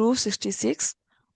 266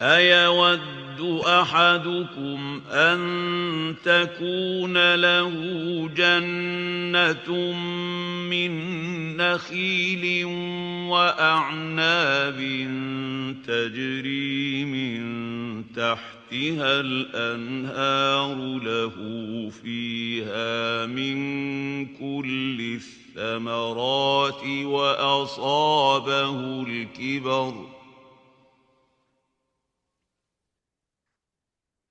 أَيَوَدُّ أَحَدُكُمْ أَن تَكُونَ لَهُ جَنَّةٌ مِّن نَّخِيلٍ وَأَعْنَابٍ تَجْرِي مِن تَحْتِهَا الْأَنْهَارُ لَهُ فِيهَا مِن كُلِّ الثَّمَرَاتِ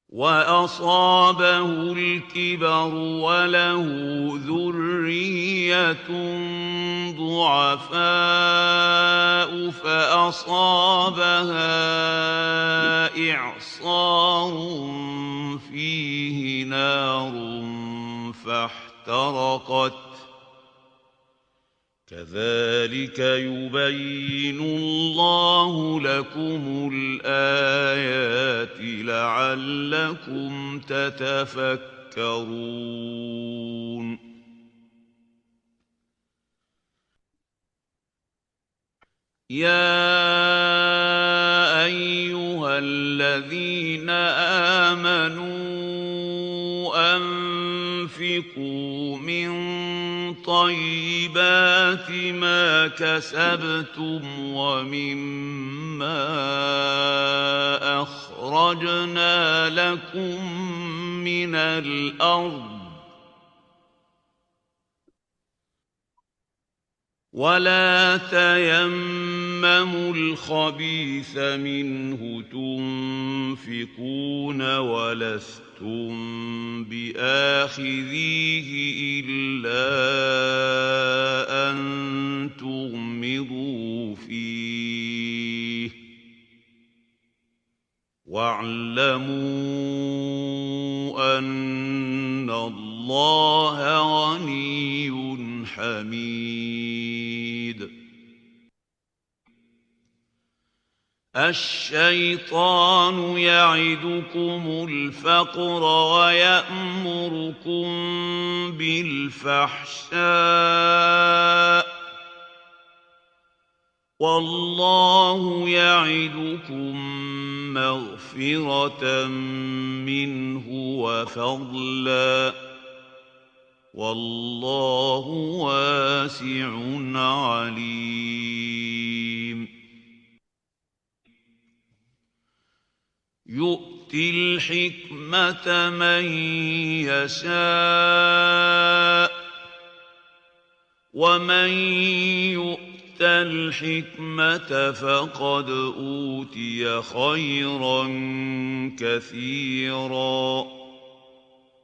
وأصابه الكبر وله ذرية ضعفاء فأصابها إعصار فيه نار فاحترقت كذلك يبين الله لكم الآيات لعلكم تتفكرون يا أيها الذين آمنوا أنفقوا من طيبات ما كسبتم ومما أخرجنا لكم من الأرض ولا تيمموا الخبيث منه تنفقون ولستم بآخذيه إلا أن تغمضوا فيه واعلموا أن الله غني حميد الشيطان يعدكم الفقر ويأمركم بالفحشاء والله يعدكم مغفرة منه وفضلا والله واسع عليم يؤتي الحكمة من يشاء ومن يؤت الحكمة فقد أوتي خيرا كثيرا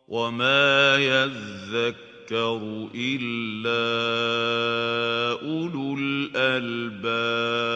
وما يذكر إلا أولو الألباب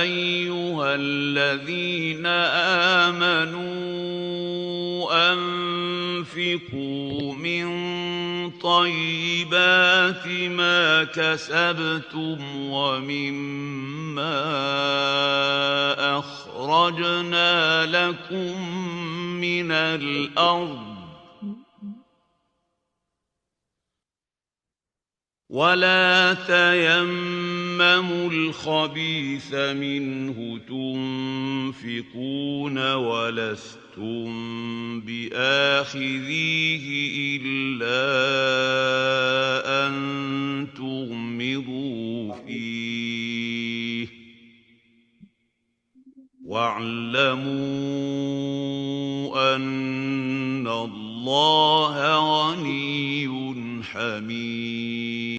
أيها الذين آمنوا أنفقوا من طيبات ما كسبتم ومما أخرجنا لكم من الأرض ولا تيمموا الخبيث منه تنفقون ولستم بآخذيه إلا أن تغمضوا فيه واعلموا أن الله غني حميد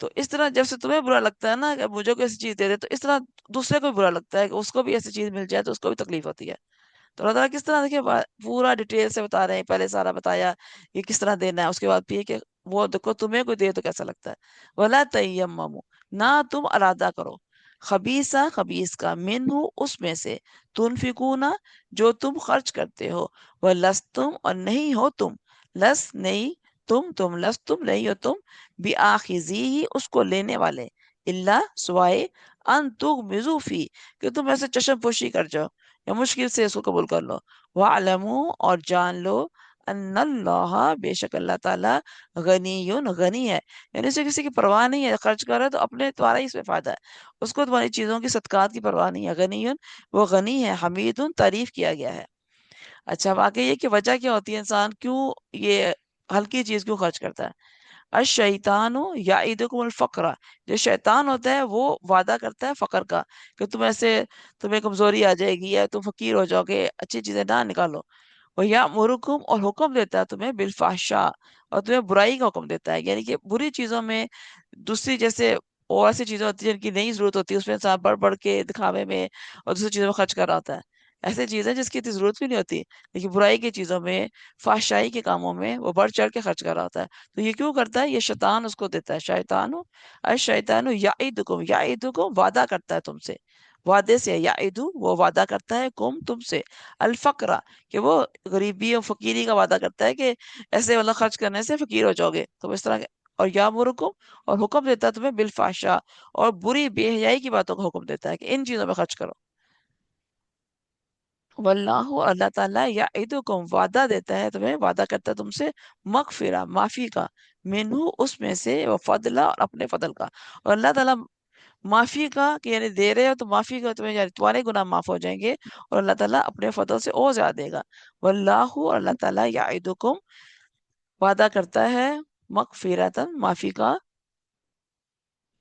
تو اس طرح جب سے تمہیں برا لگتا ہے نا کہ مجھے کوئی ایسی چیز دے دے، تو اس طرح دوسرے کو بھی برا لگتا ہے کہ اس کو بھی ایسی چیز مل جائے تو اس کو بھی تکلیف ہوتی ہے. تو اللہ تعالیٰ کس طرح دیکھیں پورا ڈیٹیل سے بتا رہے ہیں. پہلے سارا بتایا کہ کس طرح دینا ہے، اس کے بعد بھی کہ وہ دیکھو تمہیں کوئی دے تو کیسا لگتا ہے. ولا تیمموا، نہ تم ارادہ کرو، خبیثہ خبیث کا، منہ اس میں سے، تنفقون جو تم خرچ کرتے ہو، ولستم اور نہیں ہو تم، لس نہیں تم لستم نہیں ہو تم، بآخذی ہی اس کو لینے والے، اللہ سوائے، ان تغمزوا فی کہ تم ایسے چشم پوشی کر جاؤ یا مشکل سے اس کو قبول کر لو. وَعْلَمُوا اور جان لو، ان اللہ بے شک اللہ تعالیٰ، غنی غنی ہے، یعنی اسے کسی کی پرواہ نہیں ہے. خرچ کر رہا ہے تو اپنے تمہارا ہی اس میں فائدہ ہے، اس کو تمہاری چیزوں کی صدقات کی پرواہ نہیں ہے. غنی، وہ غنی ہے، حمید، تعریف کیا گیا ہے. اچھا واقعی یہ کہ وجہ کیا ہوتی ہے، انسان کیوں یہ ہلکی چیز کیوں خرچ کرتا ہے. الشیطان یعیدکم الفقر، جو شیطان ہوتا ہے وہ وعدہ کرتا ہے فقر کا، کہ تم ایسے، تمہیں کمزوری آ جائے گی یا تم فقیر ہو جاؤ گے، اچھی چیزیں نہ نکالو. وَیَأْمُرُکُم اور حکم دیتا ہے تمہیں بالفحشاء، اور تمہیں برائی کا حکم دیتا ہے، یعنی کہ بری چیزوں میں، دوسری جیسے اور ایسی چیزیں ہوتی ہیں جن کی نہیں ضرورت ہوتی، اس میں انسان بڑھ بڑھ کے دکھاوے میں اور دوسری چیزوں میں خرچ کر رہا ہوتا ہے. ایسی چیزیں جس کی اتنی ضرورت بھی نہیں ہوتی، لیکن برائی کی چیزوں میں، فحشائی کے کاموں میں وہ بڑھ چڑھ کے خرچ کر رہا ہوتا ہے. تو یہ کیوں کرتا ہے؟ یہ شیطان اس کو دیتا ہے. شیطان، الشیطان یعیدکم وعدہ کرتا ہے تم سے، وعدے سے، یعیدو وہ وعدہ کرتا ہے، کم تم سے، الفقرہ کہ وہ غریبی اور فقیری کا وعدہ کرتا ہے کہ ایسے مطلب خرچ کرنے سے فقیر ہو جاؤ گے. تو اس طرح اور یامرکم اور حکم دیتا ہے تمہیں بالفحشاء، اور بری بے حیائی کی باتوں کا حکم دیتا ہے کہ ان چیزوں میں خرچ کرو. واللہ اللہ تعالیٰ یعیدکم وعدہ دیتا ہے تمہیں، وعدہ کرتا ہے تم سے، مغفرہ معافی کا، منہ اس میں سے، و فضلہ اور اپنے فضل کا. اور اللہ تعالیٰ معافی کا کہ یعنی دے رہے ہو تو معافی کا تمہیں، یعنی تمہارے گناہ معاف ہو جائیں گے، اور اللہ تعالیٰ اپنے فضل سے اور زیادہ دے گا. واللہ اور اللہ تعالیٰ یعیدکم وعدہ کرتا ہے، مغفرتن معافی کا،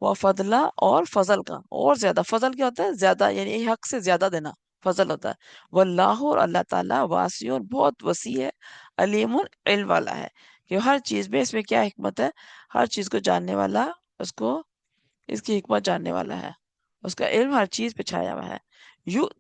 وہ فضلہ اور فضل کا، اور زیادہ. فضل کیا ہوتا ہے؟ زیادہ، یعنی حق سے زیادہ دینا فضل ہوتا ہے. واللہ اور اللہ تعالیٰ واسع بہت وسیع ہے، علیم علم والا ہے، کہ ہر چیز میں اس میں کیا حکمت ہے، ہر چیز کو جاننے والا، اس کو اس کی حکمت جاننے والا ہے، اس کا علم ہر چیز پہ چھایا ہوا ہے.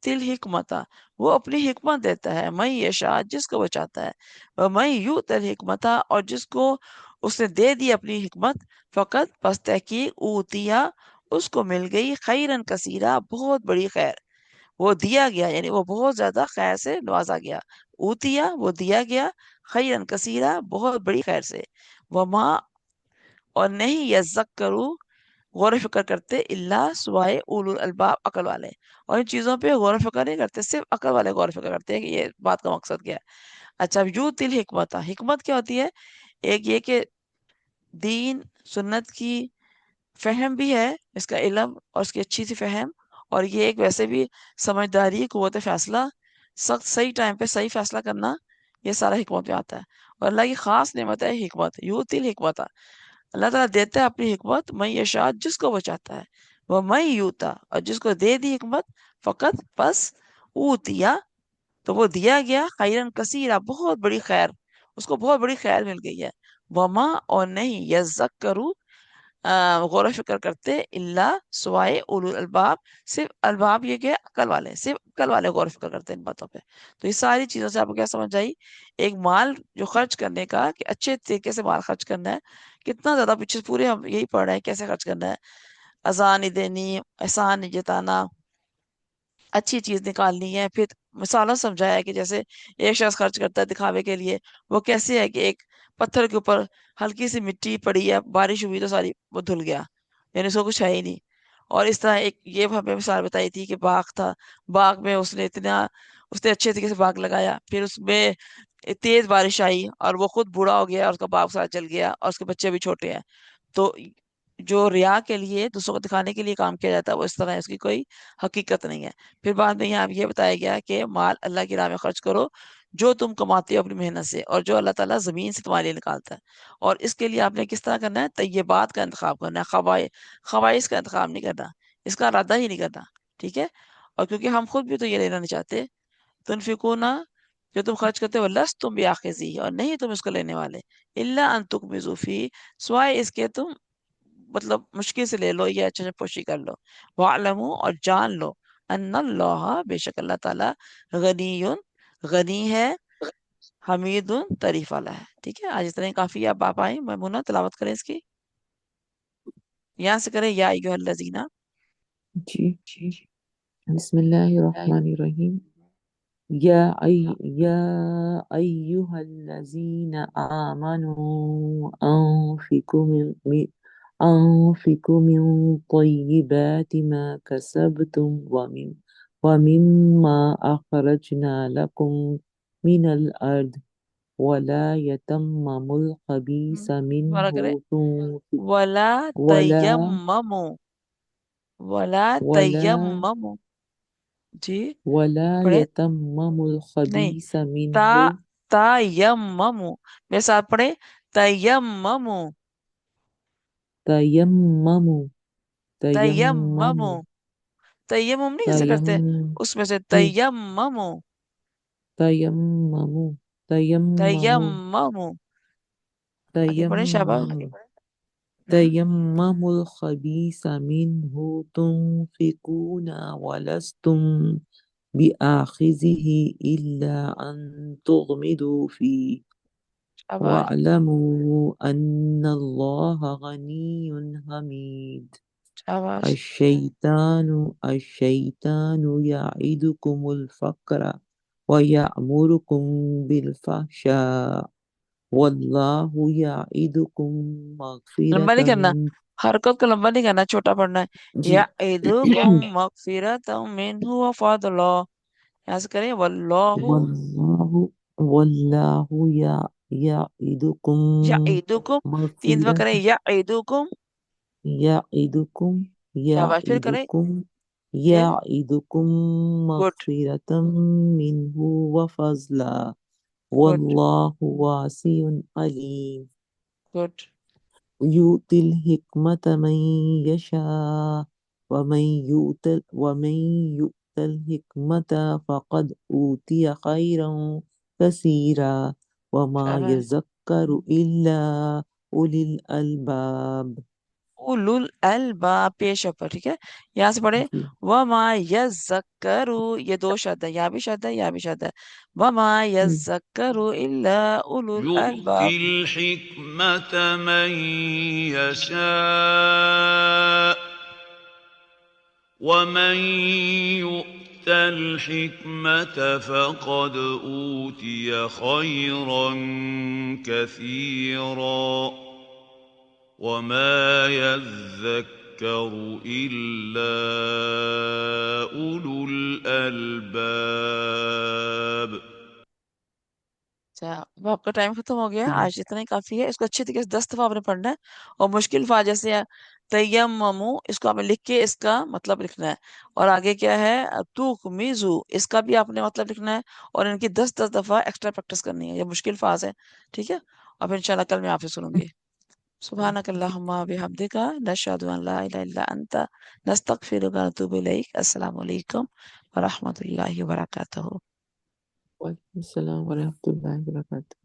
تل حکمتا وہ اپنی حکمت دیتا ہے، میں یشاء جس کو وہ چاہتا ہے، میں تل حکمتا اور جس کو اس نے دے دی اپنی حکمت، فقط پس تحقیق اوتیا اس کو مل گئی، خیرن کثیرہ بہت بڑی خیر، وہ دیا گیا یعنی وہ بہت زیادہ خیر سے نوازا گیا. اوتیا وہ دیا گیا، خیرن کثیرہ بہت بڑی خیر سے. وما اور نہیں یذکروا غور و فکر کرتے، اللہ سوائے اولو الالباب عقل والے. اور ان چیزوں پہ غور و فکر نہیں کرتے، صرف عقل والے غور و فکر کرتے ہیں کہ یہ بات کا مقصد کیا ہے. اچھا تل حکمت، حکمت کیا ہوتی ہے؟ ایک یہ کہ دین سنت کی فہم بھی ہے، اس کا علم اور اس کی اچھی سی فہم، اور یہ ایک ویسے بھی سمجھداری، قوت فیصلہ، سخت صحیح ٹائم پہ صحیح فیصلہ کرنا، یہ سارا حکمت میں آتا ہے. اور اللہ کی خاص نعمت ہے حکمت، تل حکمت. اللہ تعالیٰ دیتا ہے اپنی حکمت، میں یشاء جس کو وہ چاہتا ہے، وہ میں یوتا اور جس کو دے دی حکمت، فقط بس اوتیا تو وہ دیا گیا، خیرن کثیرہ بہت بڑی خیر، اس کو بہت بڑی خیر مل گئی ہے. وما اور نہیں یذکروا غور و فکر کرتے، اللہ سوائے اولو الالباب، صرف الباب یہ کہ عقل والے، صرف عقل والے غور و فکر کرتے ہیں ان باتوں پہ. تو یہ ساری چیزوں سے آپ کو کیا سمجھ آئی؟ ایک مال جو خرچ کرنے کا، کہ اچھے طریقے سے مال خرچ کرنا ہے، کتنا زیادہ پیچھے پورے ہم یہی پڑھ رہے ہیں کیسے خرچ کرنا ہے. اذان نہیں دینی، احسان نہیں جتانا، اچھی چیز نکالنی ہے. پھر مثالوں سمجھایا کہ جیسے ایک شخص خرچ کرتا ہے دکھاوے کے لیے، وہ کیسے ہے کہ ایک پتھر کے اوپر ہلکی سی مٹی پڑی ہے، بارش ہوئی تو ساری وہ دھل گیا، یعنی اس کو کچھ ہے ہی نہیں. اور اس طرح ایک یہ ہمیں مثال بتائی تھی کہ باغ تھا، باغ میں اس نے اچھے طریقے سے باغ لگایا، پھر اس میں تیز بارش آئی اور وہ خود بوڑھا ہو گیا اور اس کا باغ سارا جل گیا اور اس کے بچے بھی چھوٹے ہیں. تو جو ریا کے لیے، دوسروں کو دکھانے کے لیے کام کیا جاتا ہے، وہ اس طرح ہے، اس کی کوئی حقیقت نہیں ہے. پھر بعد میں یہاں یہ بتایا گیا کہ مال اللہ کی راہ میں خرچ کرو، جو تم کماتے ہو اپنی محنت سے، اور جو اللہ تعالیٰ زمین سے تمہارے لیے نکالتا ہے. اور اس کے لیے آپ نے کس طرح کرنا ہے؟ طیبات کا انتخاب کرنا ہے، خواہش کا انتخاب نہیں کرنا، اس کا ارادہ ہی نہیں کرنا. ٹھیک ہے؟ اور کیونکہ ہم خود بھی تو یہ لینا نہیں چاہتے، تنفقون جو تم خرچ کرتے ہو، لست تم بیاخذی اور نہیں تم اس کو لینے والے، الا ان تغمضوا فیہ سوائے اس کے تم مطلب مشکل سے لے لو، یہ اچھے سے پوشی کر لو. وَاعْلَمُوا، اور جان لو، ان اللہ، بے شک اللہ تعالیٰ، غنی، غنی ہے، حمید، تعریف والا ہے. ٹھیک ہے، آج اتنا ہی کافی ہے. اب آپ آئیں، میمونہ تلاوت کریں اس کی. یہاں سے کریں، یا ایھا الذین. جی بسم اللہ الرحمن الرحیم یا یا ایہا الذین آمنوا انفقوا من طیبات ما کسبتم ومما اخرجنا لکم من الارض ولا يتمموا الخبيث دوبارہ کریں. منه ولا ولا تیمموا، ولا ولا تیمموا. جی ولا پڑھیں. يتمموا نہیں، الخبيث تا منه تیمموا، میرے ساتھ پڑھیں. تیمموا، تيمموا تیمموا. تيمموا تیمم نہیں جیسے تيم کرتے، اس میں سے نہیں تیمموا. تيمموا تيمموا تیمموا. آگے پڑھیں شابہ. تيمموا ہم، تيمموا الخبيث منه تنفقون ولستم بآخذه إلا أن تغمضوا فيه شاباش، واعلموا أن الله غني حميد شاباش. الشيطان يعدكم الفقر ويأمركم بالفحشاء والله يعدكم لمبا نہیں مغفرة کرنا، حرکت کو لمبا نہیں کرنا، چھوٹا پڑھنا ہے. جی یعدکم مغفرۃ منہ وفضلا. یہاں سے کریں واللہ. والله يعدكم یعدکم، تین دفعہ مغفرة کریں. یعدکم. يعدكم شاباش، پھر کریں. پھر يعدكم گڈ، مغفرة منه وفضلا گڈ، والله واسع عليم گڈ. يؤتي الحكمة من يشاء ومن يؤت الحكمة فقد أوتي خيرا كثيرا وما شاباش. يذكر إلا أولي الألباب اولو الالباب، پیش پر. ٹھیک ہے، یہاں سے پڑھے. جی وما یذکر، یہ دو شد ہے، یا بھی شد ہے، یا بھی شد ہے. وما یذکر الا اولو الالباب. يؤتي الحكمة من يشاء ومن يؤت الحكمة فقد أوتي خيرا كثيرا وما يذكر إلا أولو الألباب. اچھا، اب آپ کا ٹائم ختم ہو گیا. آج اتنا ہی کافی ہے. اس کو اچھی طریقے سے 10 دفعہ آپ نے پڑھنا ہے. اور مشکل فا جیسے تیممو، اس کو آپ نے لکھ کے اس کا مطلب لکھنا ہے. اور آگے کیا ہے تخمیزو، اس کا بھی آپ نے مطلب لکھنا ہے. اور ان کی 10 دفعہ ایکسٹرا پریکٹس کرنی ہے. یہ مشکل فاز ہے. ٹھیک ہے، اب انشاءاللہ کل میں آپ سے سنوں گی. سبحانک اللہم بحمدک، نشہد ان لا الہ الا انت، نستغفرک ونتوب الیک. السلام علیکم ورحمۃ اللہ وبرکاتہ. وعلیکم السلام ورحمۃ اللہ وبرکاتہ